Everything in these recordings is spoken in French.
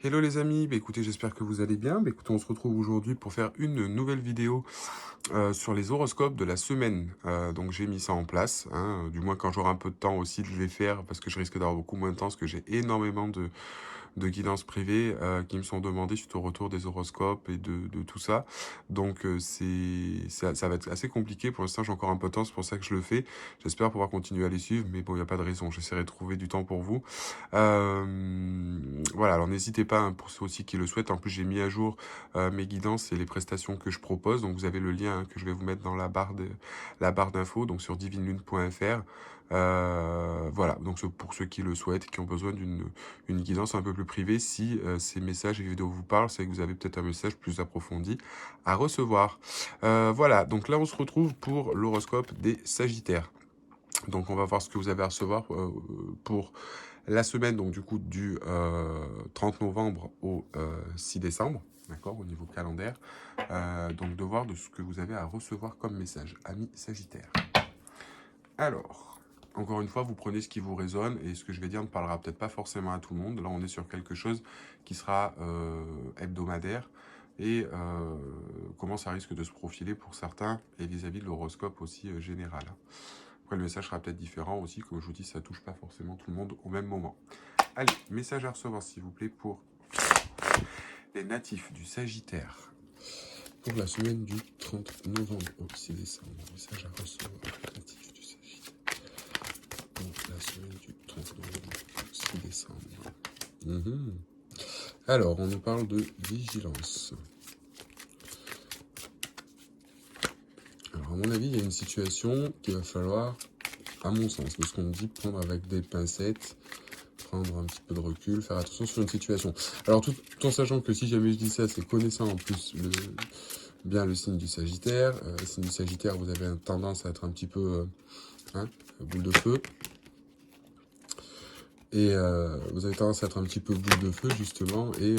Hello les amis, écoutez, j'espère que vous allez bien. Écoutez, on se retrouve aujourd'hui pour faire une nouvelle vidéo sur les horoscopes de la semaine. Donc j'ai mis ça en place, hein, du moins quand j'aurai un peu de temps aussi de les faire, parce que je risque d'avoir beaucoup moins de temps, parce que j'ai énormément de guidances privées qui me sont demandées suite au retour des horoscopes et de tout ça. Donc ça va être assez compliqué. Pour l'instant, j'ai encore un peu de temps, c'est pour ça que je le fais. J'espère pouvoir continuer à les suivre, mais bon, il n'y a pas de raison. J'essaierai de trouver du temps pour vous. Voilà, alors n'hésitez pas, hein, pour ceux aussi qui le souhaitent. En plus, j'ai mis à jour mes guidances et les prestations que je propose. Donc vous avez le lien, hein, que je vais vous mettre dans la barre d'infos, donc sur divinelune.fr. Voilà, donc pour ceux qui le souhaitent, qui ont besoin d'une guidance un peu plus privée, si ces messages et vidéos vous parlent, c'est que vous avez peut-être un message plus approfondi à recevoir. Voilà, donc là on se retrouve pour l'horoscope des Sagittaires. Donc on va voir ce que vous avez à recevoir pour la semaine, donc du coup du 30 novembre au 6 décembre, d'accord, au niveau calendaire. Donc de voir de ce que vous avez à recevoir comme message, amis Sagittaires. Alors, encore une fois, vous prenez ce qui vous résonne, et ce que je vais dire ne parlera peut-être pas forcément à tout le monde. Là, on est sur quelque chose qui sera hebdomadaire, et comment ça risque de se profiler pour certains, et vis-à-vis de l'horoscope aussi général. Après, le message sera peut-être différent aussi, comme je vous dis, ça touche pas forcément tout le monde au même moment. Allez, message à recevoir, s'il vous plaît, pour les natifs du Sagittaire. Pour la semaine du 30 novembre au 6 décembre. Message à recevoir, les natifs du Sagittaire. Pour la semaine du 30 novembre au 6 décembre. Alors, on nous parle de vigilance. Alors, à mon avis, il y a une situation qu'il va falloir, à mon sens, de ce qu'on me dit, prendre avec des pincettes, prendre un petit peu de recul, faire attention sur une situation. Alors, tout en sachant que si jamais je dis ça, c'est connaissant en plus bien le signe du Sagittaire. Le signe du Sagittaire, vous avez tendance à être un petit peu boule de feu. Et vous avez tendance à être un petit peu boule de feu, justement. Et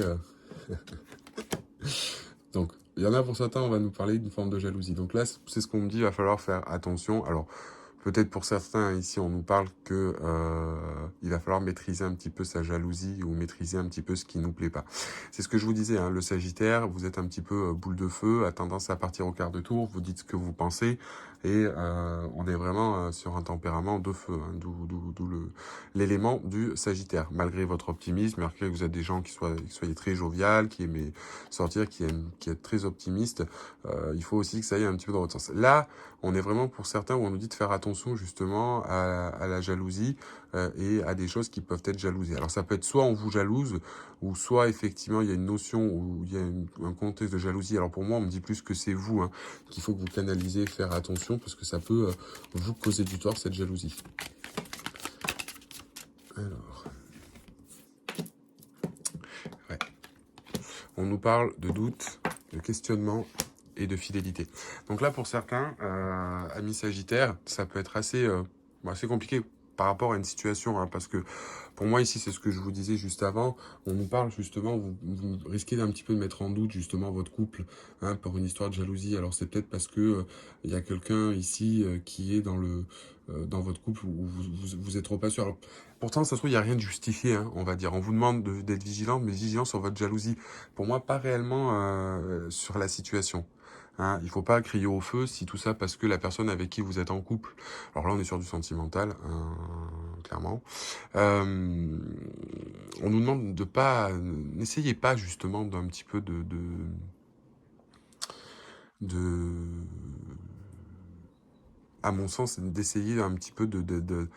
donc, il y en a pour certains, on va nous parler d'une forme de jalousie. Donc là, c'est ce qu'on me dit, il va falloir faire attention. Alors, peut-être pour certains, ici, on nous parle que il va falloir maîtriser un petit peu sa jalousie ou maîtriser un petit peu ce qui nous plaît pas. C'est ce que je vous disais, hein, le Sagittaire, vous êtes un petit peu boule de feu, a tendance à partir au quart de tour, vous dites ce que vous pensez, et on est vraiment sur un tempérament de feu, hein, d'où l'élément du Sagittaire. Malgré votre optimisme, malgré que vous êtes des gens qui soyez très jovial, qui aimez sortir, qui êtes très optimiste, il faut aussi que ça aille un petit peu dans votre sens. Là, on est vraiment pour certains où on nous dit de faire attention justement à la jalousie et à des choses qui peuvent être jalousées. Alors ça peut être soit on vous jalouse, ou soit effectivement il y a une notion où il y a un contexte de jalousie. Alors pour moi on me dit plus que c'est vous, hein, qu'il faut que vous canalisez, faire attention, parce que ça peut vous causer du tort, cette jalousie. Alors, ouais. On nous parle de doute, de questionnement et de fidélité. Donc là, pour certains, amis Sagittaires, ça peut être assez compliqué par rapport à une situation, hein, parce que pour moi ici, c'est ce que je vous disais juste avant, on nous parle justement, vous risquez d'un petit peu de mettre en doute justement votre couple, hein, pour une histoire de jalousie. Alors c'est peut-être parce que il y a quelqu'un ici qui est dans votre couple où vous êtes trop pas sûr. Alors, pourtant, ça se trouve, il n'y a rien de justifié, hein, on va dire. On vous demande d'être vigilant, mais vigilant sur votre jalousie. Pour moi, pas réellement sur la situation. Hein, il ne faut pas crier au feu si tout ça parce que la personne avec qui vous êtes en couple. Alors là, on est sur du sentimental, clairement. On nous demande de pas... N'essayez pas justement d'un petit peu à mon sens, d'essayer un petit peu de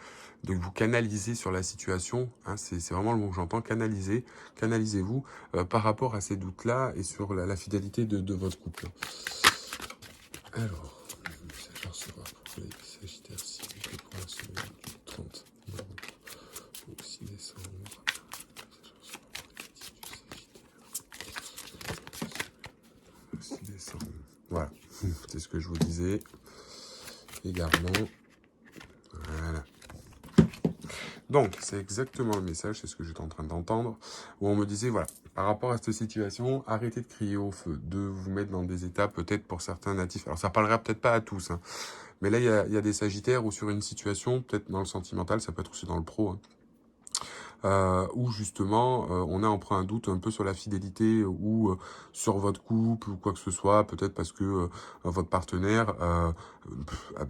vous canaliser sur la situation, hein, c'est vraiment le mot que j'entends, canalisez-vous par rapport à ces doutes-là et sur la fidélité de votre couple. Alors, le message à recevoir pour les Sagittaires, s'il vous plaît, pour la semaine du 30 novembre au 6 décembre. Message à recevoir pour les Sagittaires. 6 décembre. Voilà, c'est ce que je vous disais également. Voilà. Donc, c'est exactement le message, c'est ce que j'étais en train d'entendre, où on me disait, voilà, par rapport à cette situation, arrêtez de crier au feu, de vous mettre dans des états, peut-être pour certains natifs. Alors, ça parlera peut-être pas à tous, hein, mais là, il y a des Sagittaires où sur une situation, peut-être dans le sentimental, ça peut être aussi dans le pro, hein, où justement on a emprunt un doute un peu sur la fidélité ou sur votre couple ou quoi que ce soit, peut-être parce que votre partenaire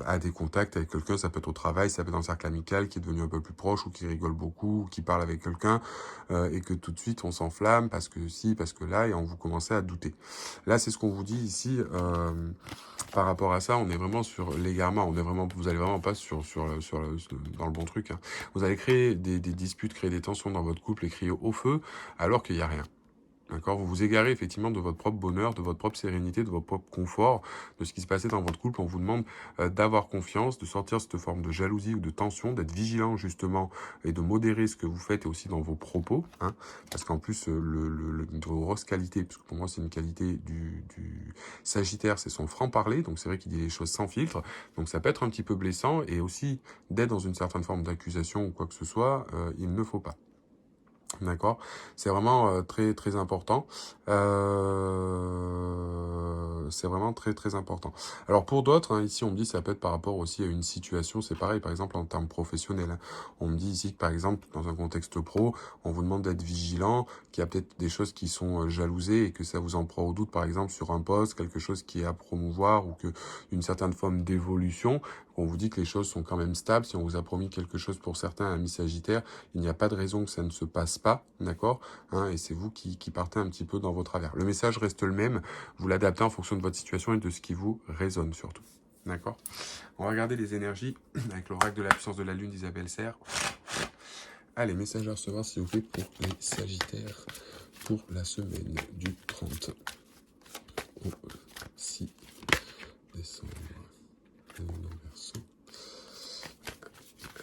a des contacts avec quelqu'un, ça peut être au travail, ça peut être dans le cercle amical qui est devenu un peu plus proche ou qui rigole beaucoup, ou qui parle avec quelqu'un et que tout de suite on s'enflamme parce que si, parce que là, et on vous commencez à douter. Là, c'est ce qu'on vous dit ici. Par rapport à ça, on est vraiment sur l'égarement. On est vraiment, vous allez vraiment pas dans le bon truc. Hein. Vous allez créer des disputes, créer des tensions dans votre couple et crier au feu, alors qu'il n'y a rien. D'accord? Vous vous égarez effectivement de votre propre bonheur, de votre propre sérénité, de votre propre confort, de ce qui se passait dans votre couple. On vous demande d'avoir confiance, de sortir cette forme de jalousie ou de tension, d'être vigilant justement et de modérer ce que vous faites et aussi dans vos propos. Hein, parce qu'en plus, une grosse qualité, parce que pour moi c'est une qualité du Sagittaire, c'est son franc-parler. Donc c'est vrai qu'il dit les choses sans filtre. Donc ça peut être un petit peu blessant et aussi d'être dans une certaine forme d'accusation ou quoi que ce soit, il ne faut pas. D'accord, c'est vraiment très très important. C'est vraiment très très important. Alors pour d'autres, hein, ici on me dit ça peut être par rapport aussi à une situation, c'est pareil, par exemple en termes professionnels. Hein. On me dit ici que par exemple dans un contexte pro, on vous demande d'être vigilant, qu'il y a peut-être des choses qui sont jalousées et que ça vous en prend au doute, par exemple sur un poste, quelque chose qui est à promouvoir ou que une certaine forme d'évolution. On vous dit que les choses sont quand même stables. Si on vous a promis quelque chose pour certains, amis Sagittaire, il n'y a pas de raison que ça ne se passe pas, d'accord, hein, et c'est vous qui partez un petit peu dans vos travers. Le message reste le même, vous l'adaptez en fonction de votre situation et de ce qui vous résonne surtout, d'accord. On va regarder les énergies avec l'oracle de la puissance de la lune d'Isabelle Serre. Allez, message à recevoir s'il vous plaît pour les Sagittaires pour la semaine du 30 au 6 décembre.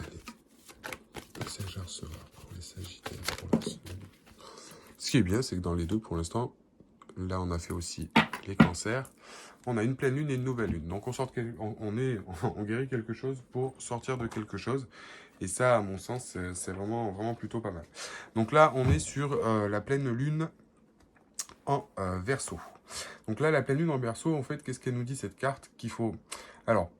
Allez, message à recevoir pour les Sagittaires pour la semaine. Ce qui est bien, c'est que dans les deux, pour l'instant, là, on a fait aussi les cancers. On a une pleine lune et une nouvelle lune. Donc, on guérit quelque chose pour sortir de quelque chose. Et ça, à mon sens, c'est vraiment, vraiment plutôt pas mal. Donc là, on est sur la pleine lune en Verseau. Donc là, la pleine lune en Verseau, en fait, qu'est-ce qu'elle nous dit, cette carte qu'il faut... Alors,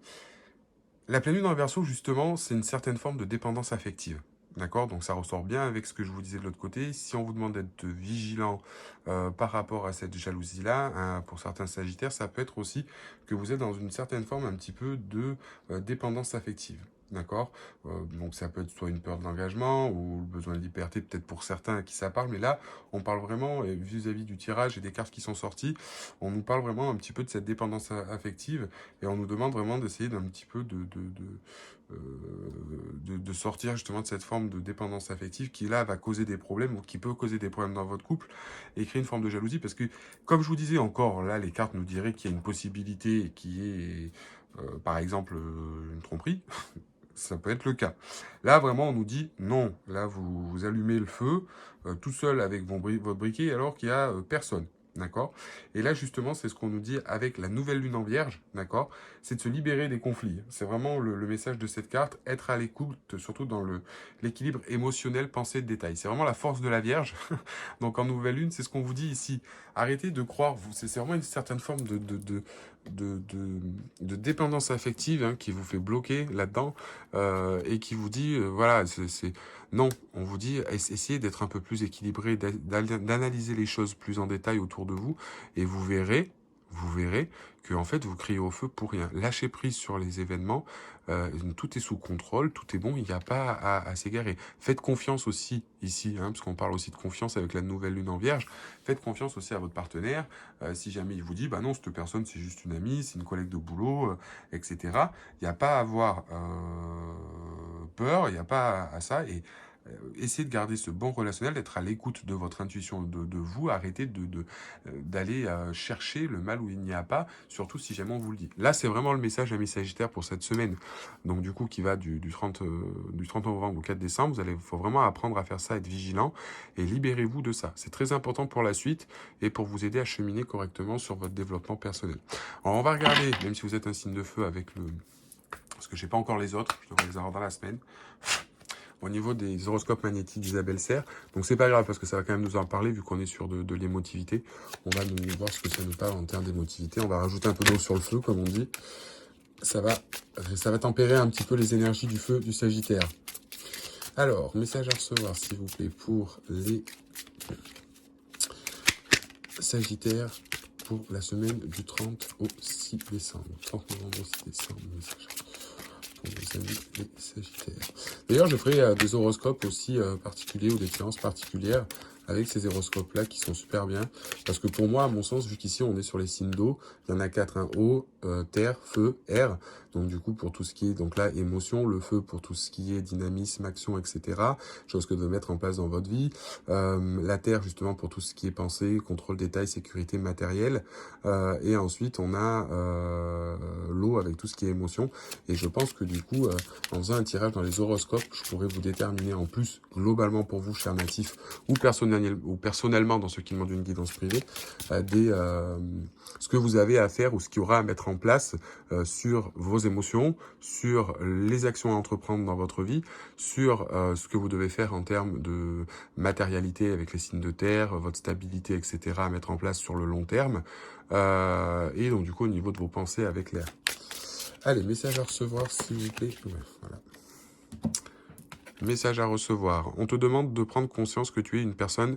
la pleine lune en Verseau, justement, c'est une certaine forme de dépendance affective. D'accord? Donc ça ressort bien avec ce que je vous disais de l'autre côté. Si on vous demande d'être vigilant par rapport à cette jalousie-là, hein, pour certains Sagittaires, ça peut être aussi que vous êtes dans une certaine forme un petit peu de dépendance affective. D'accord? Donc ça peut être soit une peur de l'engagement ou le besoin de liberté, peut-être pour certains à qui ça parle. Mais là, on parle vraiment, vis-à-vis du tirage et des cartes qui sont sorties, on nous parle vraiment un petit peu de cette dépendance affective et on nous demande vraiment d'essayer d'un petit peu de sortir justement de cette forme de dépendance affective qui là va causer des problèmes ou qui peut causer des problèmes dans votre couple et créer une forme de jalousie parce que comme je vous disais encore là les cartes nous diraient qu'il y a une possibilité qui est par exemple une tromperie. Ça peut être le cas. Là, vraiment, on nous dit non. Là, vous allumez le feu tout seul avec votre briquet alors qu'il n'y a personne. D'accord? Et là, justement, c'est ce qu'on nous dit avec la nouvelle lune en vierge, d'accord? C'est de se libérer des conflits. C'est vraiment le message de cette carte, être à l'écoute, surtout dans l'équilibre émotionnel, pensée de détail. C'est vraiment la force de la vierge. Donc, en nouvelle lune, c'est ce qu'on vous dit ici. Arrêtez de croire, c'est vraiment une certaine forme de dépendance affective hein, qui vous fait bloquer là-dedans et qui vous dit, voilà, non, on vous dit, essayez d'être un peu plus équilibré, d'analyser les choses plus en détail autour de vous, et vous verrez que en fait vous criez au feu pour rien. Lâchez prise sur les événements, tout est sous contrôle, tout est bon, il n'y a pas à s'égarer. Faites confiance aussi ici, hein, parce qu'on parle aussi de confiance avec la nouvelle lune en vierge, faites confiance aussi à votre partenaire, si jamais il vous dit, bah non, cette personne c'est juste une amie, c'est une collègue de boulot, etc. Il n'y a pas à avoir peur, il n'y a pas à ça, et essayez de garder ce bon relationnel, d'être à l'écoute de votre intuition, de vous, arrêtez d'aller chercher le mal où il n'y a pas, surtout si jamais on vous le dit. Là, c'est vraiment le message à mes Sagittaires pour cette semaine, donc du coup qui va du 30 novembre au 4 décembre, faut vraiment apprendre à faire ça, être vigilant, et libérez-vous de ça. C'est très important pour la suite, et pour vous aider à cheminer correctement sur votre développement personnel. Alors on va regarder, même si vous êtes un signe de feu avec parce que je n'ai pas encore les autres, je devrais les avoir dans la semaine, au niveau des horoscopes magnétiques d'Isabelle Serre. Donc c'est pas grave parce que ça va quand même nous en parler vu qu'on est sur de l'émotivité. On va nous voir ce que ça nous parle en termes d'émotivité. On va rajouter un peu d'eau sur le feu comme on dit. Ça va tempérer un petit peu les énergies du feu du Sagittaire. Alors, message à recevoir, s'il vous plaît, pour les Sagittaires pour la semaine du 30 au 6 décembre. 30 novembre au 6 décembre, message pour nos amis les Sagittaires. D'ailleurs, je ferai des horoscopes aussi particuliers ou des séances particulières avec ces horoscopes-là qui sont super bien. Parce que pour moi, à mon sens, vu qu'ici on est sur les signes d'eau, il y en a 4, hein, eau, terre, feu, air. Donc du coup, pour tout ce qui est, donc là, émotion, le feu pour tout ce qui est dynamisme, action, etc. Chose que de mettre en place dans votre vie. La terre, justement, pour tout ce qui est pensée, contrôle détail, sécurité matérielle. Et ensuite, on a l'eau avec tout ce qui est émotion. Et je pense que du coup, en faisant un tirage dans les horoscopes, je pourrais vous déterminer en plus, globalement pour vous, chers natifs, ou personnellement dans ceux qui demandent une guidance privée, ce que vous avez à faire ou ce qu'il y aura à mettre en place sur vos émotions, sur les actions à entreprendre dans votre vie, sur ce que vous devez faire en termes de matérialité avec les signes de terre, votre stabilité, etc. à mettre en place sur le long terme, et donc du coup au niveau de vos pensées avec l'air. Allez, message à recevoir s'il vous plaît. Ouais, voilà. Message à recevoir. On te demande de prendre conscience que tu es une personne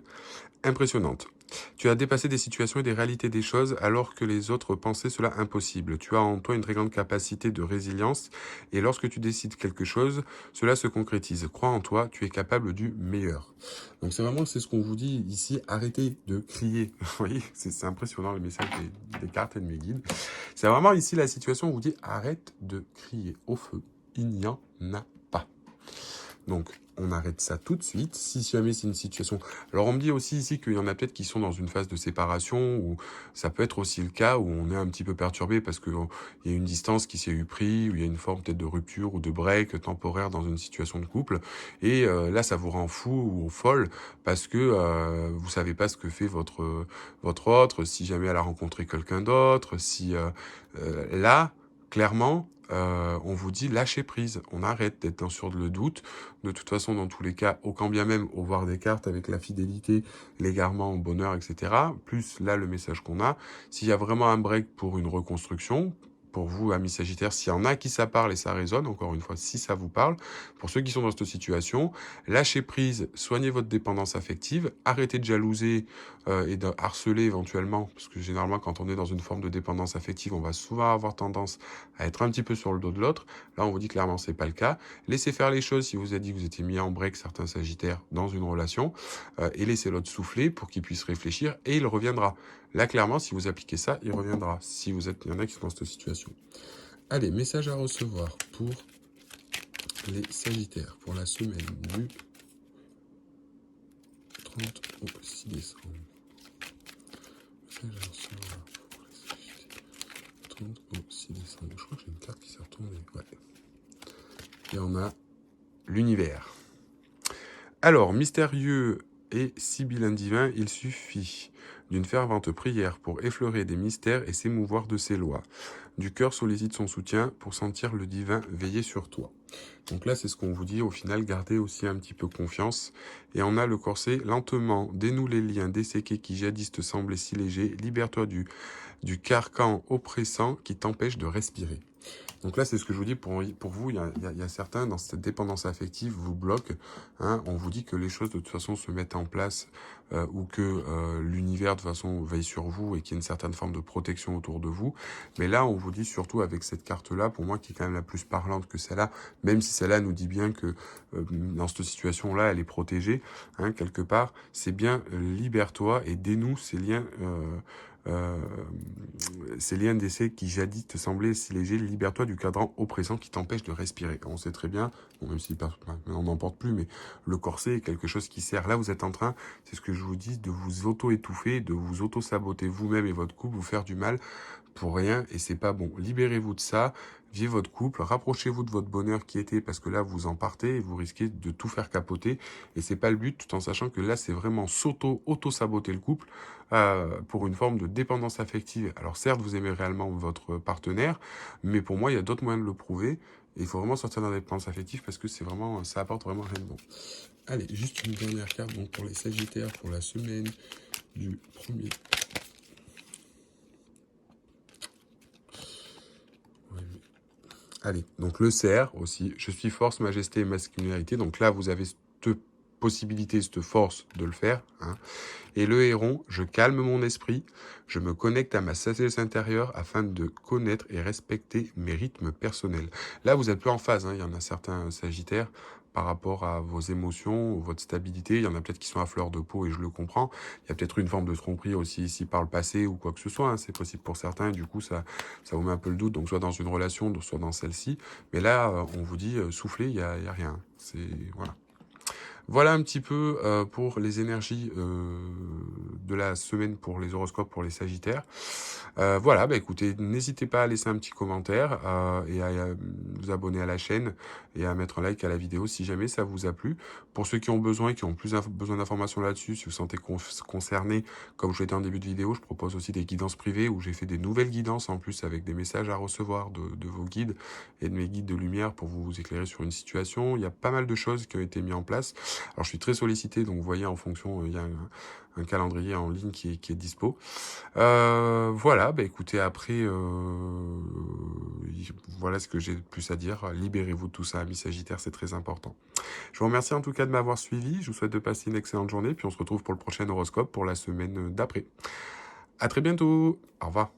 impressionnante. Tu as dépassé des situations et des réalités des choses alors que les autres pensaient cela impossible. Tu as en toi une très grande capacité de résilience et lorsque tu décides quelque chose, cela se concrétise. Crois en toi, tu es capable du meilleur. Donc c'est vraiment ce qu'on vous dit ici, arrêtez de crier. Vous voyez, c'est impressionnant le message des cartes et de mes guides. C'est vraiment ici la situation où on vous dit arrête de crier au feu, il n'y en a pas. Donc, on arrête ça tout de suite. Si jamais c'est une situation... Alors, on me dit aussi ici qu'il y en a peut-être qui sont dans une phase de séparation, ou ça peut être aussi le cas où on est un petit peu perturbé parce qu'il y a une distance qui s'est eu pris, ou il y a une forme peut-être de rupture ou de break temporaire dans une situation de couple. Et là, ça vous rend fou ou folle parce que vous savez pas ce que fait votre autre, si jamais elle a rencontré quelqu'un d'autre, si là, clairement... on vous dit lâchez prise, on arrête d'être sur le doute. De toute façon, dans tous les cas, au quand bien même, au voir des cartes avec la fidélité, l'égarement, le bonheur, etc. Plus là, le message qu'on a, s'il y a vraiment un break pour une reconstruction, pour vous, amis Sagittaires, s'il y en a qui ça parle et ça résonne, encore une fois, si ça vous parle, pour ceux qui sont dans cette situation, lâchez prise, soignez votre dépendance affective, arrêtez de jalouser et de harceler éventuellement, parce que généralement, quand on est dans une forme de dépendance affective, on va souvent avoir tendance à être un petit peu sur le dos de l'autre. Là, on vous dit clairement, c'est pas le cas. Laissez faire les choses si vous avez dit que vous étiez mis en break, certains Sagittaires, dans une relation, et laissez l'autre souffler pour qu'il puisse réfléchir, et il reviendra. Là, clairement, si vous appliquez ça, il reviendra. Si vous êtes, il y en a qui sont dans cette situation. Allez, message à recevoir pour les Sagittaires, pour la semaine du 30 au 6 décembre. Message à recevoir pour les Sagittaires, 30 au 6 décembre. Je crois que j'ai une carte qui s'est retournée. Ouais. Et on a l'univers. Alors, mystérieux et sibyllin divin, il suffit d'une fervente prière pour effleurer des mystères et s'émouvoir de ses lois. Du cœur sollicite son soutien pour sentir le divin veiller sur toi. Donc là, c'est ce qu'on vous dit. Au final, gardez aussi un petit peu confiance. Et on a le corset lentement. Dénoue les liens desséqués qui jadis te semblaient si légers. Libère-toi du carcan oppressant qui t'empêche de respirer. Donc là, c'est ce que je vous dis pour vous. Il y a certains, dans cette dépendance affective, vous bloquent. Hein, on vous dit que les choses, de toute façon, se mettent en place ou que l'univers, de toute façon, veille sur vous et qu'il y a une certaine forme de protection autour de vous. Mais là, on vous dit surtout avec cette carte-là, pour moi, qui est quand même la plus parlante que celle-là, même si celle-là nous dit bien que dans cette situation-là, elle est protégée, hein, quelque part, c'est bien libère-toi et dénoue ces liens... ces liens d'essai qui jadis te semblaient si légers, libère-toi du cadran oppressant qui t'empêche de respirer. On sait très bien, bon, même si on n'en porte plus, mais le corset est quelque chose qui sert. Là, vous êtes en train, c'est ce que je vous dis, de vous auto-étouffer, de vous auto-saboter vous-même et votre couple, vous faire du mal pour rien, et c'est pas bon. Libérez-vous de ça, vivez votre couple, rapprochez-vous de votre bonheur qui était, parce que là, vous en partez et vous risquez de tout faire capoter, et c'est pas le but, tout en sachant que là, c'est vraiment auto-saboter le couple, pour une forme de dépendance affective. Alors certes, vous aimez réellement votre partenaire, mais pour moi, il y a d'autres moyens de le prouver. Et il faut vraiment sortir de la dépendance affective parce que c'est vraiment, ça apporte vraiment rien de bon. Allez, juste une dernière carte donc pour les Sagittaires pour la semaine du 1er. Allez, donc le cerf aussi, je suis force, majesté et masculinité. Donc là, vous avez cette possibilité, cette force de le faire, hein. Et le héron, je calme mon esprit, je me connecte à ma sagesse intérieure afin de connaître et respecter mes rythmes personnels. Là, vous êtes plus en phase, hein. Il y en a certains sagittaires par rapport à vos émotions, votre stabilité. Il y en a peut-être qui sont à fleur de peau et je le comprends. Il y a peut-être une forme de tromperie aussi ici par le passé ou quoi que ce soit, hein. C'est possible pour certains et du coup, ça vous met un peu le doute. Donc, soit dans une relation, soit dans celle-ci. Mais là, on vous dit, soufflez, il y a rien. C'est, voilà. Voilà un petit peu pour les énergies de la semaine pour les horoscopes pour les sagittaires. Voilà, bah écoutez, n'hésitez pas à laisser un petit commentaire et à vous abonner à la chaîne et à mettre un like à la vidéo si jamais ça vous a plu. Pour ceux qui ont besoin, qui ont plus besoin d'informations là-dessus, si vous sentez concerné, comme je l'ai dit en début de vidéo, je propose aussi des guidances privées où j'ai fait des nouvelles guidances en plus avec des messages à recevoir de vos guides et de mes guides de lumière pour vous éclairer sur une situation. Il y a pas mal de choses qui ont été mises en place. Alors, je suis très sollicité, donc vous voyez, en fonction, il y a un calendrier en ligne qui est dispo. Voilà, bah écoutez, après, voilà ce que j'ai de plus à dire. Libérez-vous de tout ça, amis Sagittaires, c'est très important. Je vous remercie en tout cas de m'avoir suivi. Je vous souhaite de passer une excellente journée, puis on se retrouve pour le prochain horoscope pour la semaine d'après. À très bientôt. Au revoir.